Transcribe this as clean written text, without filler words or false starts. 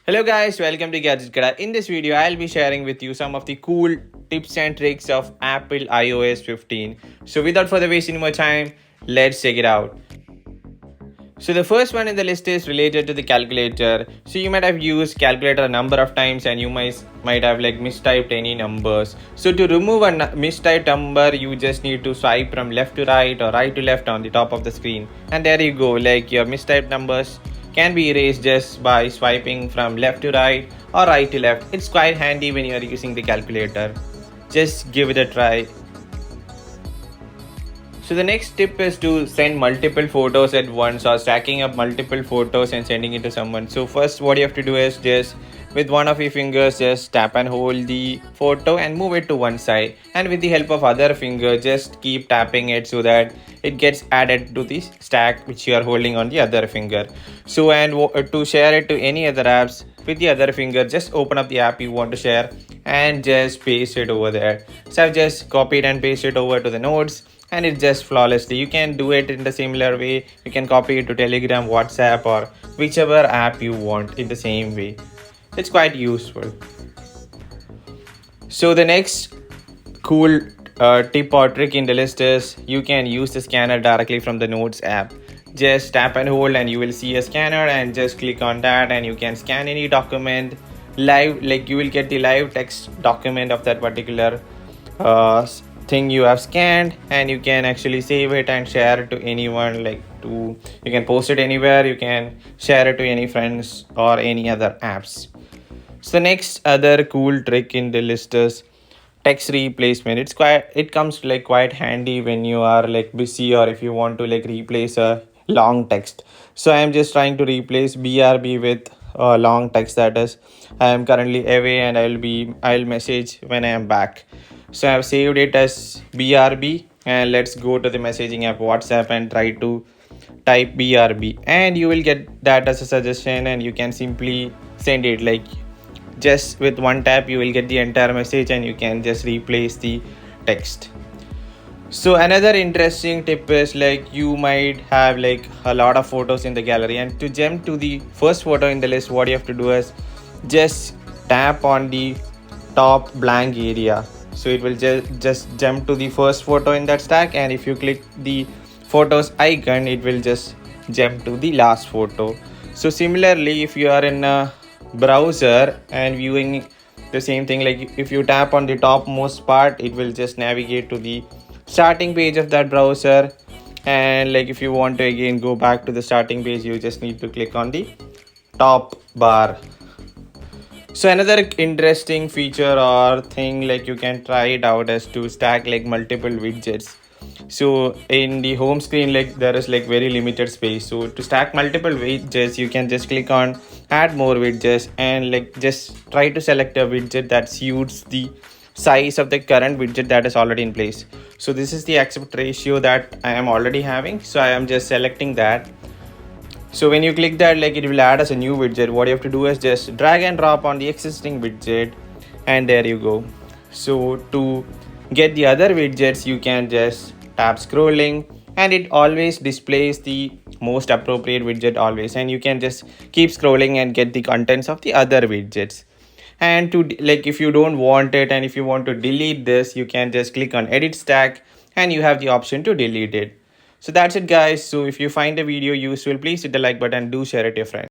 Hello guys, welcome to Gadget Kada. In this video, I'll be sharing with you some of the cool tips and tricks of Apple iOS 15. So without further wasting more time, let's check it out. So the first one in the list is related to the calculator. So you might have used calculator a number of times and you might have like mistyped any numbers. So to remove a mistyped number, you just need to swipe from left to right or right to left on the top of the screen. And there you go, like your mistyped numbers can be erased just by swiping from left to right or right to left. It's quite handy when you are using the calculator. Just give it a try. So the next tip is to send multiple photos at once or stacking up multiple photos and sending it to someone. So first what you have to do is just with one of your fingers just tap and hold the photo and move it to one side, and with the help of other finger just keep tapping it so that it gets added to the stack which you are holding on the other finger. So to share it to any other apps with the other finger, just open up the app you want to share and just paste it over there. So I've just copied and pasted it over to the notes, and it's just flawlessly. You can do it in the similar way. You can copy it to Telegram, WhatsApp, or whichever app you want in the same way. It's quite useful. So the next cool tip or trick in the list is you can use the scanner directly from the Notes app. Just tap and hold and you will see a scanner, and just click on that and you can scan any document live, like you will get the live text document of that particular thing you have scanned, and you can actually save it and share it to anyone. You can post it anywhere, you can share it to any friends or any other apps. So next other cool trick in the list is text replacement. It comes like quite handy when you are like busy or if you want to like replace a long text. So I am just trying to replace BRB with a long text, that is I am currently away and I'll message when I am back. So I have saved it as BRB, and let's go to the messaging app WhatsApp and try to type BRB, and you will get that as a suggestion, and you can simply send it. Like just with one tap you will get the entire message and you can just replace the text. So another interesting tip is like you might have like a lot of photos in the gallery, and to jump to the first photo in the list, what you have to do is just tap on the top blank area. So it will just jump to the first photo in that stack, and if you click the photos icon it will just jump to the last photo. So similarly, if you are in a browser and viewing the same thing, like if you tap on the topmost part it will just navigate to the starting page of that browser, and like if you want to again go back to the starting page you just need to click on the top bar. So another interesting feature or thing like you can try it out is to stack like multiple widgets. So in the home screen, like there is like very limited space, so to stack multiple widgets you can just click on add more widgets and like just try to select a widget that suits the size of the current widget that is already in place. So this is the aspect ratio that I am already having, so I am just selecting that. So when you click that, like it will add as a new widget. What you have to do is just drag and drop on the existing widget, and there you go. So to get the other widgets you can just tap scrolling, and it always displays the most appropriate widget always, and you can just keep scrolling and get the contents of the other widgets. And to like if you don't want it and if you want to delete this, you can just click on edit stack and you have the option to delete it. So that's it guys. So if you find the video useful, please hit the like button, do share it to your friends.